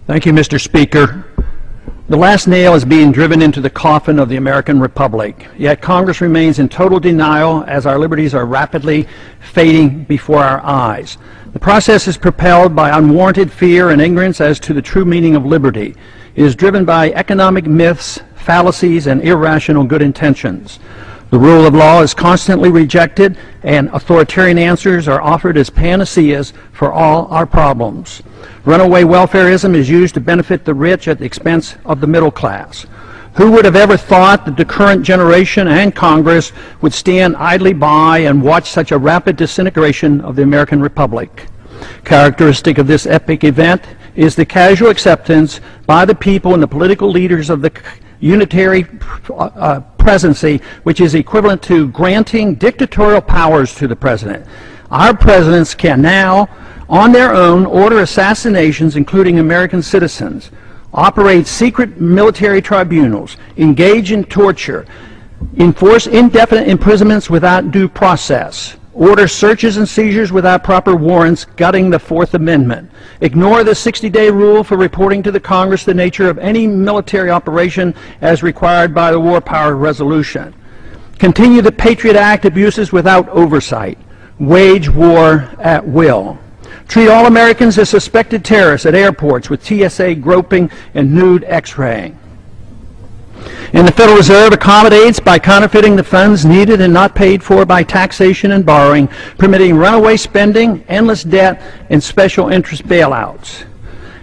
Thank you, Mr. Speaker. The last nail is being driven into the coffin of the American Republic, yet Congress remains in total denial as our liberties are rapidly fading before our eyes. The process is propelled by unwarranted fear and ignorance as to the true meaning of liberty. It is driven by economic myths, fallacies, and irrational good intentions. The rule of law is constantly rejected, and authoritarian answers are offered as panaceas for all our problems. Runaway welfarism is used to benefit the rich at the expense of the middle class. Who would have ever thought that the current generation and Congress would stand idly by and watch such a rapid disintegration of the American Republic? Characteristic of this epic event is the casual acceptance by the people and the political leaders of the unitary presidency, which is equivalent to granting dictatorial powers to the president. Our presidents can now, on their own, order assassinations, including American citizens, operate secret military tribunals, engage in torture, enforce indefinite imprisonments without due process, order searches and seizures without proper warrants, gutting the Fourth Amendment, ignore the 60-day rule for reporting to the Congress the nature of any military operation as required by the War Powers Resolution, continue the Patriot Act abuses without oversight, wage war at will, treat all Americans as suspected terrorists at airports with TSA groping and nude X-raying. And the Federal Reserve accommodates by counterfeiting the funds needed and not paid for by taxation and borrowing, permitting runaway spending, endless debt, and special interest bailouts.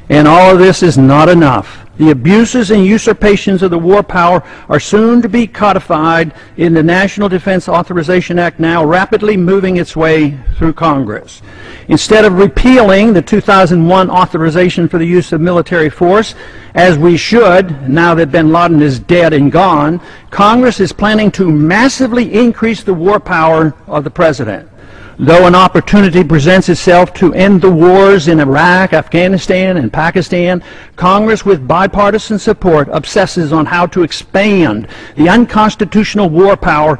And all of this is not enough. The abuses and usurpations of the war power are soon to be codified in the National Defense Authorization Act, now rapidly moving its way through Congress. Instead of repealing the 2001 authorization for the use of military force, as we should, now that bin Laden is dead and gone, Congress is planning to massively increase the war power of the president. Though an opportunity presents itself to end the wars in Iraq, Afghanistan, and Pakistan, Congress, with bipartisan support, obsesses on how to expand the unconstitutional war power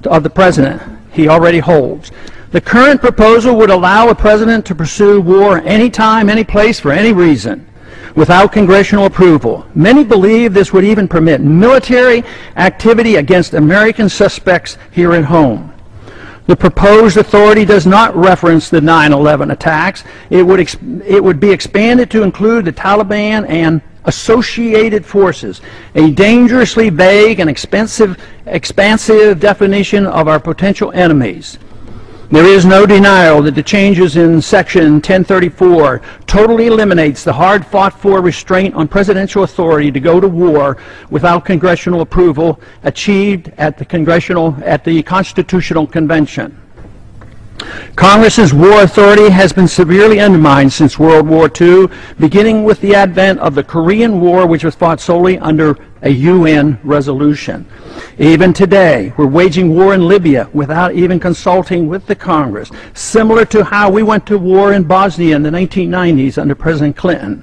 of the president he already holds. The current proposal would allow a president to pursue war anytime, any place, for any reason, without congressional approval. Many believe this would even permit military activity against American suspects here at home. The proposed authority does not reference the 9/11 attacks. It would be expanded to include the Taliban and associated forces, a dangerously vague and expansive definition of our potential enemies. There is no denial that the changes in Section 1034 totally eliminates the hard-fought-for restraint on presidential authority to go to war without congressional approval achieved at the Constitutional Convention. Congress's war authority has been severely undermined since World War II, beginning with the advent of the Korean War, which was fought solely under a UN resolution. Even today, we're waging war in Libya without even consulting with the Congress, similar to how we went to war in Bosnia in the 1990s under President Clinton.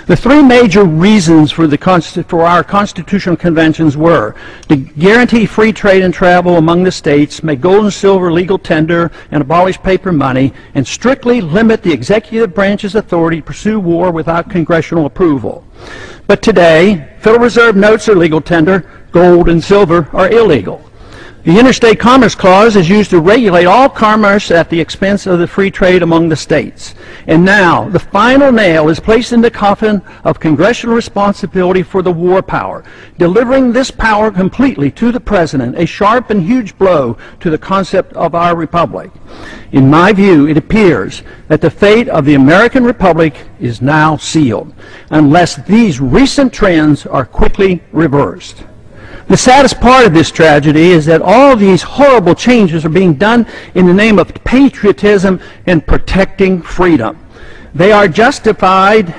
The three major reasons for our constitutional conventions were to guarantee free trade and travel among the states, make gold and silver legal tender, and abolish paper money, and strictly limit the executive branch's authority to pursue war without congressional approval. But today, Federal Reserve notes are legal tender, gold and silver are illegal. The Interstate Commerce Clause is used to regulate all commerce at the expense of the free trade among the states. And now, the final nail is placed in the coffin of congressional responsibility for the war power, delivering this power completely to the president, a sharp and huge blow to the concept of our republic. In my view, it appears that the fate of the American Republic is now sealed, unless these recent trends are quickly reversed. The saddest part of this tragedy is that all these horrible changes are being done in the name of patriotism and protecting freedom. They are justified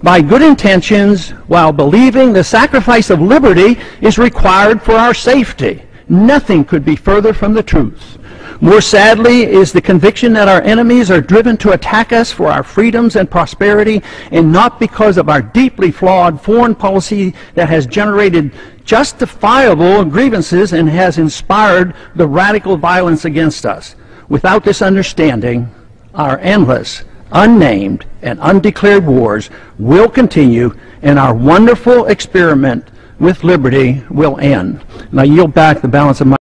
by good intentions while believing the sacrifice of liberty is required for our safety. Nothing could be further from the truth. More sadly is the conviction that our enemies are driven to attack us for our freedoms and prosperity, and not because of our deeply flawed foreign policy that has generated justifiable grievances and has inspired the radical violence against us. Without this understanding, our endless, unnamed, and undeclared wars will continue, and our wonderful experiment with liberty will end. And I yield back the balance of my